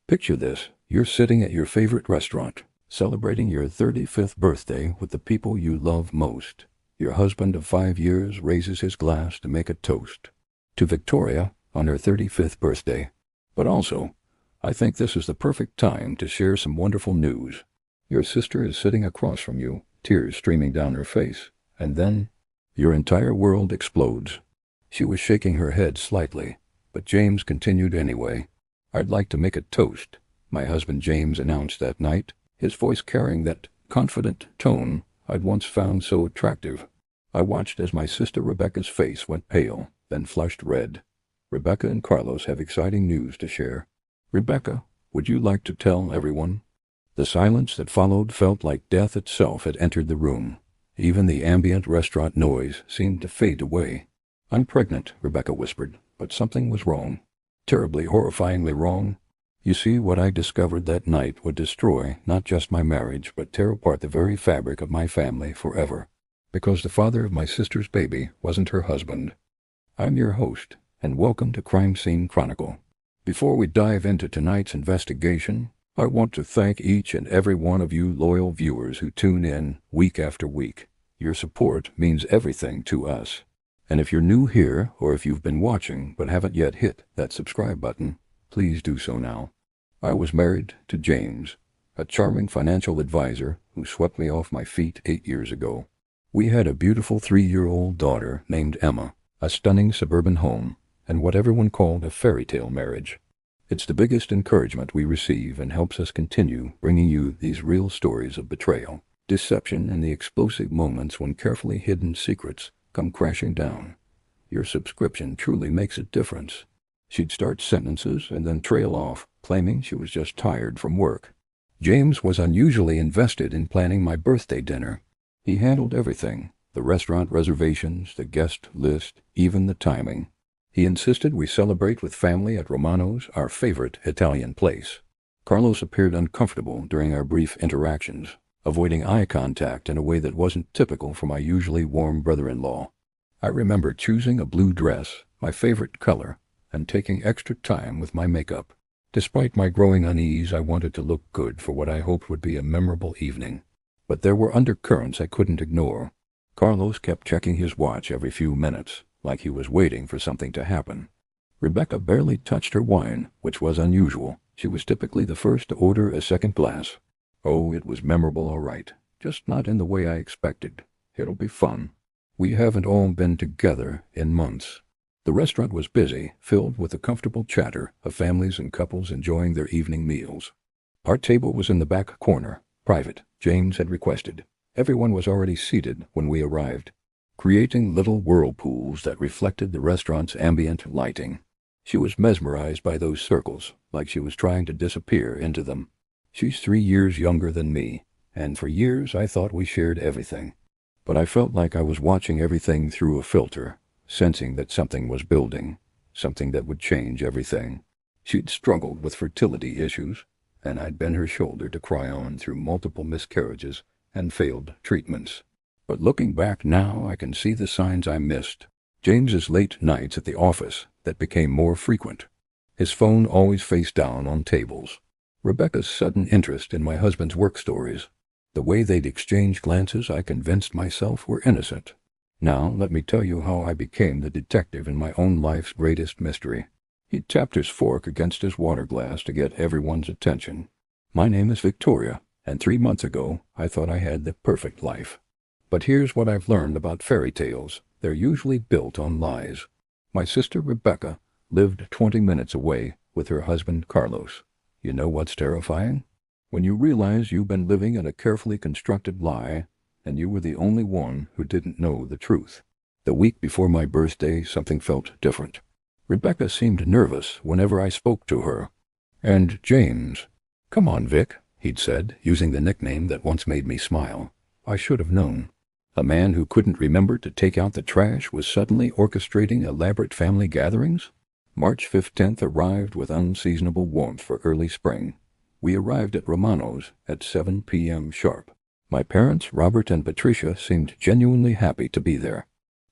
Picture this. You're sitting at your favorite restaurant, celebrating your 35th birthday with the people you love most. Your husband of 5 years raises his glass to make a toast to Victoria on her 35th birthday. But also, I think this is the perfect time to share some wonderful news. Your sister is sitting across from you, tears streaming down her face, and then your entire world explodes. She was shaking her head slightly, but James continued anyway. "I'd like to make a toast," my husband James announced that night, his voice carrying that confident tone I'd once found so attractive. I watched as my sister Rebecca's face went pale, then flushed red. "Rebecca and Carlos have exciting news to share. Rebecca, would you like to tell everyone?" The silence that followed felt like death itself had entered the room. Even the ambient restaurant noise seemed to fade away. "I'm pregnant," Rebecca whispered, "but something was wrong. Terribly, horrifyingly wrong. You see, what I discovered that night would destroy not just my marriage, but tear apart the very fabric of my family forever. Because the father of my sister's baby wasn't her husband." I'm your host, and welcome to Crime Scene Chronicle. Before we dive into tonight's investigation, I want to thank each and every one of you loyal viewers who tune in week after week. Your support means everything to us. And if you're new here, or if you've been watching but haven't yet hit that subscribe button, please do so now. I was married to James, a charming financial advisor who swept me off my feet 8 years ago. We had a beautiful 3-year-old daughter named Emma, a stunning suburban home, and what everyone called a fairy tale marriage. It's the biggest encouragement we receive and helps us continue bringing you these real stories of betrayal, deception, and the explosive moments when carefully hidden secrets come crashing down. Your subscription truly makes a difference. She'd start sentences and then trail off, claiming she was just tired from work. James was unusually invested in planning my birthday dinner. He handled everything, the restaurant reservations, the guest list, even the timing. He insisted we celebrate with family at Romano's, our favorite Italian place. Carlos appeared uncomfortable during our brief interactions, avoiding eye contact in a way that wasn't typical for my usually warm brother-in-law. I remember choosing a blue dress, my favorite color, and taking extra time with my makeup. Despite my growing unease, I wanted to look good for what I hoped would be a memorable evening. But there were undercurrents I couldn't ignore. Carlos kept checking his watch every few minutes, like he was waiting for something to happen. Rebecca barely touched her wine, which was unusual. She was typically the first to order a second glass. Oh, it was memorable all right, just not in the way I expected. It'll be fun. We haven't all been together in months. The restaurant was busy, filled with the comfortable chatter of families and couples enjoying their evening meals. Our table was in the back corner, private, James had requested. Everyone was already seated when we arrived, creating little whirlpools that reflected the restaurant's ambient lighting. She was mesmerized by those circles, like she was trying to disappear into them. She's 3 years younger than me, and for years I thought we shared everything. But I felt like I was watching everything through a filter, sensing that something was building, something that would change everything. She'd struggled with fertility issues, and I'd been her shoulder to cry on through multiple miscarriages and failed treatments. But looking back now, I can see the signs I missed. James's late nights at the office that became more frequent. His phone always face down on tables. Rebecca's sudden interest in my husband's work stories. The way they'd exchange glances I convinced myself were innocent. Now let me tell you how I became the detective in my own life's greatest mystery. He tapped his fork against his water glass to get everyone's attention. "My name is Victoria, and 3 months ago I thought I had the perfect life. But here's what I've learned about fairy tales. They're usually built on lies. My sister Rebecca lived 20 minutes away with her husband Carlos. You know what's terrifying? When you realize you've been living in a carefully constructed lie, and you were the only one who didn't know the truth. The week before my birthday, something felt different. Rebecca seemed nervous whenever I spoke to her. And James, "Come on, Vic," he'd said, using the nickname that once made me smile. I should have known. A man who couldn't remember to take out the trash was suddenly orchestrating elaborate family gatherings? March 15th arrived with unseasonable warmth for early spring. We arrived at Romano's at 7 p.m. sharp. My parents, Robert and Patricia, seemed genuinely happy to be there.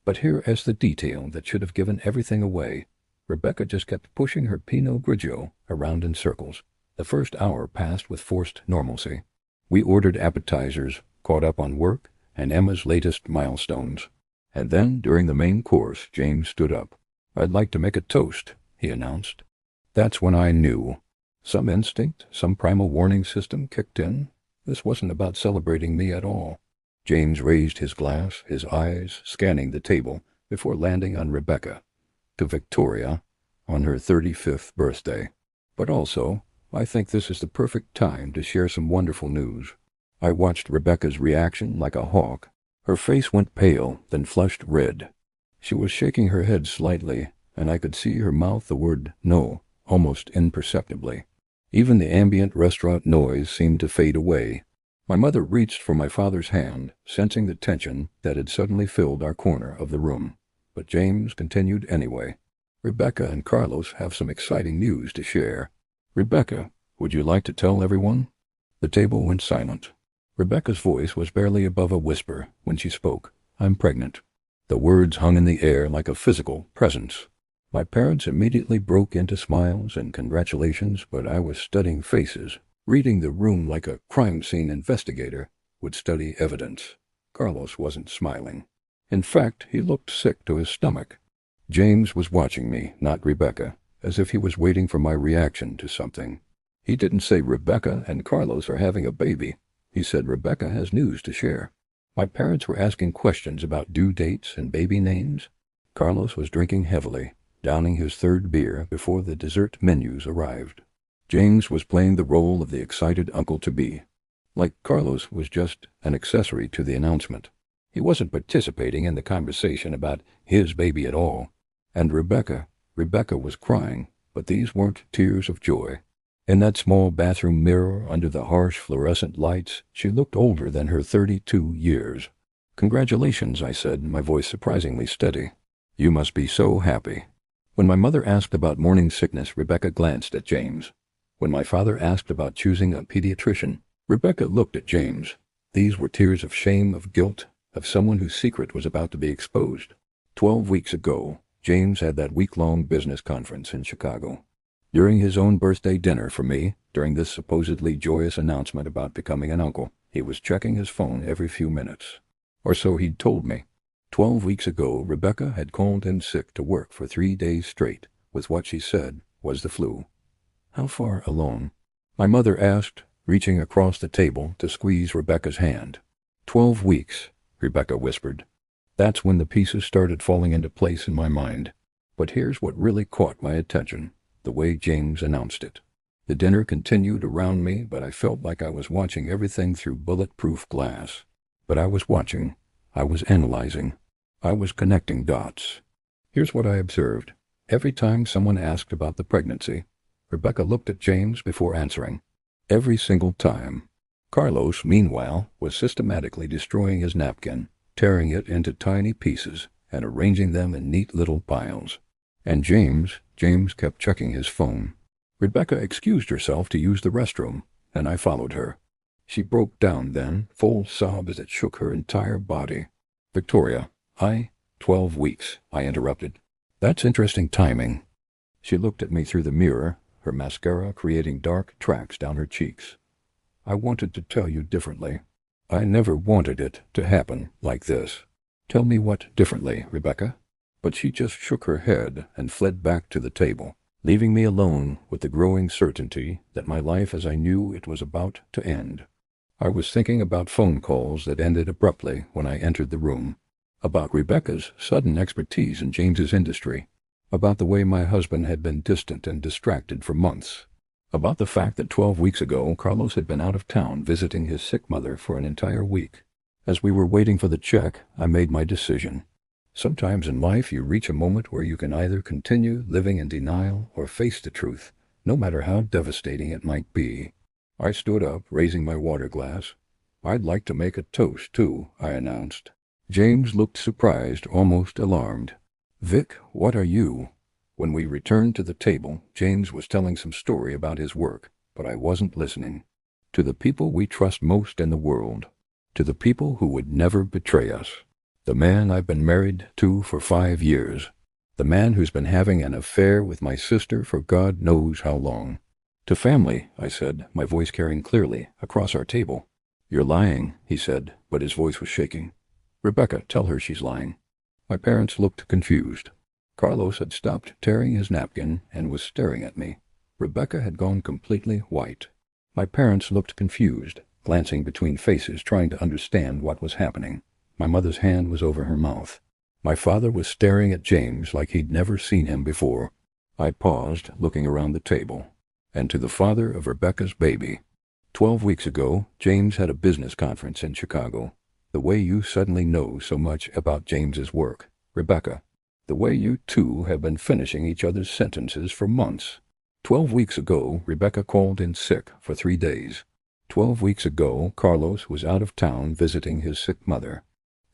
But here is the detail that should have given everything away. Rebecca just kept pushing her Pinot Grigio around in circles. The first hour passed with forced normalcy. We ordered appetizers, caught up on work, and Emma's latest milestones. And then, during the main course, James stood up. "I'd like to make a toast," he announced. That's when I knew. Some instinct, some primal warning system kicked in. This wasn't about celebrating me at all. James raised his glass, his eyes scanning the table, before landing on Rebecca. To Victoria, on her 35th birthday. But also, I think this is the perfect time to share some wonderful news. I watched Rebecca's reaction like a hawk. Her face went pale, then flushed red. She was shaking her head slightly, and I could see her mouth the word no, almost imperceptibly. Even the ambient restaurant noise seemed to fade away. My mother reached for my father's hand, sensing the tension that had suddenly filled our corner of the room. But James continued anyway. "Rebecca and Carlos have some exciting news to share. Rebecca, would you like to tell everyone?" The table went silent. Rebecca's voice was barely above a whisper when she spoke. "I'm pregnant." The words hung in the air like a physical presence. My parents immediately broke into smiles and congratulations, but I was studying faces, reading the room like a crime scene investigator would study evidence. Carlos wasn't smiling. In fact, he looked sick to his stomach. James was watching me, not Rebecca, as if he was waiting for my reaction to something. He didn't say Rebecca and Carlos are having a baby. He said Rebecca has news to share. My parents were asking questions about due dates and baby names. Carlos was drinking heavily, downing his third beer before the dessert menus arrived. James was playing the role of the excited uncle-to-be. Like Carlos was just an accessory to the announcement. He wasn't participating in the conversation about his baby at all. And Rebecca was crying, but these weren't tears of joy. In that small bathroom mirror under the harsh fluorescent lights, she looked older than her 32 years. "Congratulations," I said, my voice surprisingly steady. "You must be so happy." When my mother asked about morning sickness, Rebecca glanced at James. When my father asked about choosing a pediatrician, Rebecca looked at James. These were tears of shame, of guilt, of someone whose secret was about to be exposed. 12 weeks ago, James had that week-long business conference in Chicago. During his own birthday dinner for me, during this supposedly joyous announcement about becoming an uncle, he was checking his phone every few minutes. Or so he'd told me. 12 weeks ago, Rebecca had called in sick to work for 3 days straight, with what she said was the flu. "How far along?" my mother asked, reaching across the table to squeeze Rebecca's hand. 12 weeks, Rebecca whispered. That's when the pieces started falling into place in my mind. But here's what really caught my attention, the way James announced it. The dinner continued around me, but I felt like I was watching everything through bulletproof glass. But I was watching. I was analyzing. I was connecting dots. Here's what I observed. Every time someone asked about the pregnancy, Rebecca looked at James before answering. Every single time. Carlos, meanwhile, was systematically destroying his napkin, tearing it into tiny pieces and arranging them in neat little piles. And James kept checking his phone. Rebecca excused herself to use the restroom, and I followed her. She broke down then, full sobs that shook her entire body. "Victoria, 12 weeks, I interrupted. "That's interesting timing." She looked at me through the mirror, her mascara creating dark tracks down her cheeks. "I wanted to tell you differently. I never wanted it to happen like this." "Tell me what differently, Rebecca?" But she just shook her head and fled back to the table, leaving me alone with the growing certainty that my life as I knew it was about to end. I was thinking about phone calls that ended abruptly when I entered the room, about Rebecca's sudden expertise in James's industry, about the way my husband had been distant and distracted for months, about the fact that 12 weeks ago Carlos had been out of town visiting his sick mother for an entire week. As we were waiting for the check, I made my decision. Sometimes in life you reach a moment where you can either continue living in denial or face the truth, no matter how devastating it might be. I stood up, raising my water glass. "I'd like to make a toast, too," I announced. James looked surprised, almost alarmed. "Vic, what are you?" When we returned to the table, James was telling some story about his work, but I wasn't listening. "To the people we trust most in the world. To the people who would never betray us. The man I've been married to for 5 years. The man who's been having an affair with my sister for God knows how long. To family, I said, my voice carrying clearly across our table. You're lying, he said, but his voice was shaking. Rebecca, tell her she's lying. My parents looked confused. Carlos had stopped tearing his napkin and was staring at me. Rebecca had gone completely white. My parents looked confused, glancing between faces trying to understand what was happening. My mother's hand was over her mouth. My father was staring at James like he'd never seen him before. I paused, looking around the table. And to the father of Rebecca's baby. 12 weeks ago, James had a business conference in Chicago. The way you suddenly know so much about James's work, Rebecca. The way you two have been finishing each other's sentences for months. 12 weeks ago, Rebecca called in sick for 3 days. 12 weeks ago, Carlos was out of town visiting his sick mother.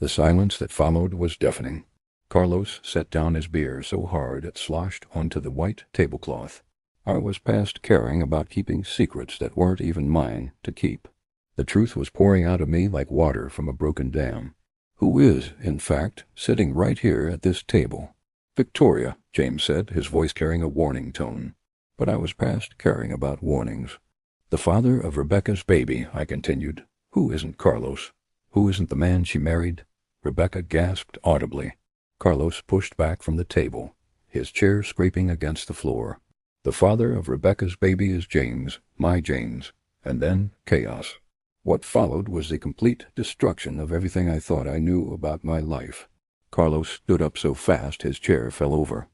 The silence that followed was deafening. Carlos set down his beer so hard it sloshed onto the white tablecloth. I was past caring about keeping secrets that weren't even mine to keep. The truth was pouring out of me like water from a broken dam. Who is, in fact, sitting right here at this table? Victoria, James said, his voice carrying a warning tone. But I was past caring about warnings. The father of Rebecca's baby, I continued. Who isn't Carlos? Who isn't the man she married? Rebecca gasped audibly. Carlos pushed back from the table, his chair scraping against the floor. The father of Rebecca's baby is James, my James, and then chaos. What followed was the complete destruction of everything I thought I knew about my life. Carlos stood up so fast his chair fell over.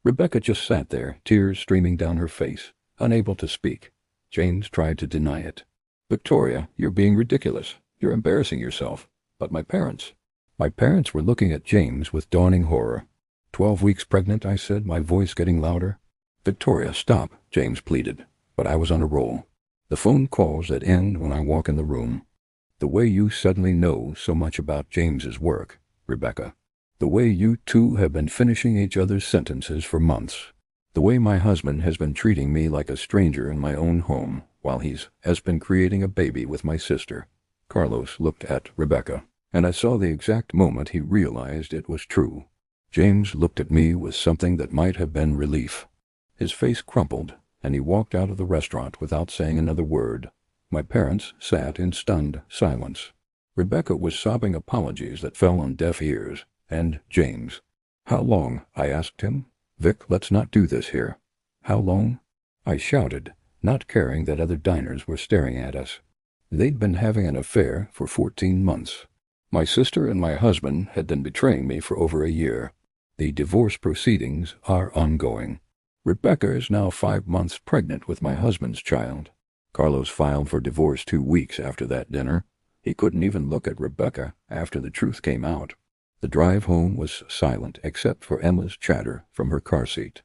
Rebecca just sat there, tears streaming down her face, unable to speak. James tried to deny it. Victoria, you're being ridiculous. You're embarrassing yourself. But my parents. My parents were looking at James with dawning horror. 12 weeks pregnant, I said, my voice getting louder. Victoria, stop, James pleaded. But I was on a roll. The phone calls that end when I walk in the room. The way you suddenly know so much about James's work, Rebecca. The way you two have been finishing each other's sentences for months. The way my husband has been treating me like a stranger in my own home while has been creating a baby with my sister. Carlos looked at Rebecca, and I saw the exact moment he realized it was true. James looked at me with something that might have been relief. His face crumpled, and he walked out of the restaurant without saying another word. My parents sat in stunned silence. Rebecca was sobbing apologies that fell on deaf ears, and James. How long? I asked him. Vic, let's not do this here. How long? I shouted, not caring that other diners were staring at us. They'd been having an affair for 14 months. My sister and my husband had been betraying me for over a year. The divorce proceedings are ongoing. Rebecca is now 5 months pregnant with my husband's child. Carlos filed for divorce 2 weeks after that dinner. He couldn't even look at Rebecca after the truth came out. The drive home was silent except for Emma's chatter from her car seat.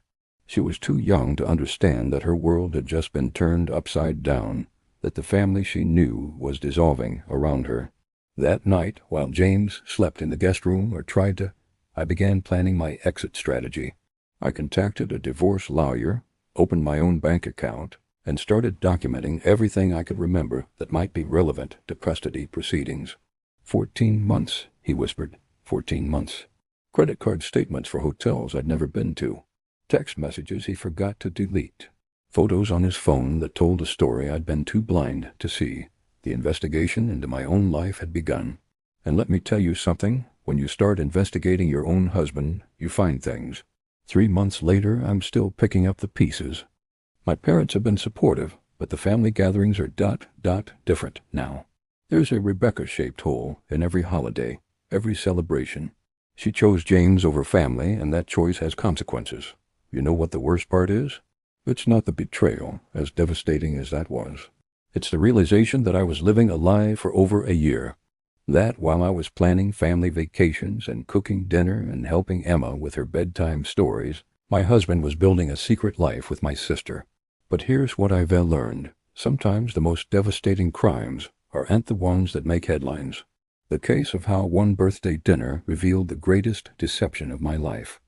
She was too young to understand that her world had just been turned upside down, that the family she knew was dissolving around her. That night, while James slept in the guest room or tried to, I began planning my exit strategy. I contacted a divorce lawyer, opened my own bank account, and started documenting everything I could remember that might be relevant to custody proceedings. 14 months, he whispered. 14 months. Credit card statements for hotels I'd never been to. Text messages he forgot to delete. Photos on his phone that told a story I'd been too blind to see. The investigation into my own life had begun. And let me tell you something, when you start investigating your own husband, you find things. 3 months later, I'm still picking up the pieces. My parents have been supportive, but the family gatherings are different now. There's a Rebecca-shaped hole in every holiday, every celebration. She chose James over family, and that choice has consequences. You know what the worst part is? It's not the betrayal, as devastating as that was. It's the realization that I was living a lie for over a year. That while I was planning family vacations and cooking dinner and helping Emma with her bedtime stories, my husband was building a secret life with my sister. But here's what I've learned. Sometimes the most devastating crimes aren't the ones that make headlines. The case of how one birthday dinner revealed the greatest deception of my life.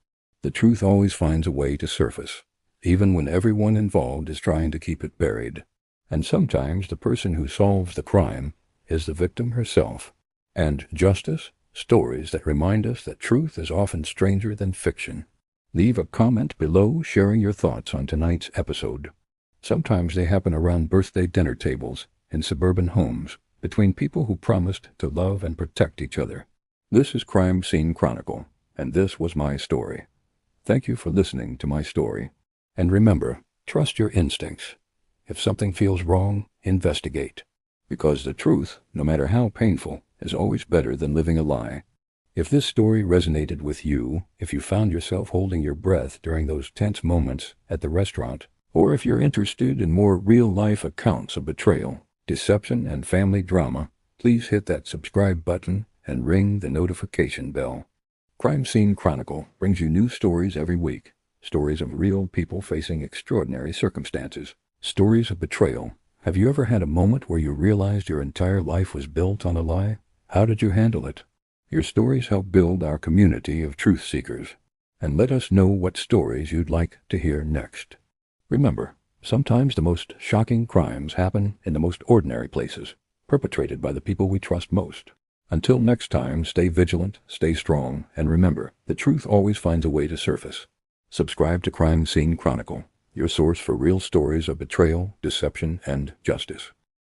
The truth always finds a way to surface, even when everyone involved is trying to keep it buried. And sometimes the person who solves the crime is the victim herself. And justice, stories that remind us that truth is often stranger than fiction. Leave a comment below sharing your thoughts on tonight's episode. Sometimes they happen around birthday dinner tables, in suburban homes, between people who promised to love and protect each other. This is Crime Scene Chronicle, and this was my story. Thank you for listening to my story. And remember, trust your instincts. If something feels wrong, investigate. Because the truth, no matter how painful, is always better than living a lie. If this story resonated with you, if you found yourself holding your breath during those tense moments at the restaurant, or if you're interested in more real-life accounts of betrayal, deception, and family drama, please hit that subscribe button and ring the notification bell. Crime Scene Chronicle brings you new stories every week. Stories of real people facing extraordinary circumstances. Stories of betrayal. Have you ever had a moment where you realized your entire life was built on a lie? How did you handle it? Your stories help build our community of truth seekers. And let us know what stories you'd like to hear next. Remember, sometimes the most shocking crimes happen in the most ordinary places, perpetrated by the people we trust most. Until next time, stay vigilant, stay strong, and remember, the truth always finds a way to surface. Subscribe to Crime Scene Chronicle, your source for real stories of betrayal, deception, and justice.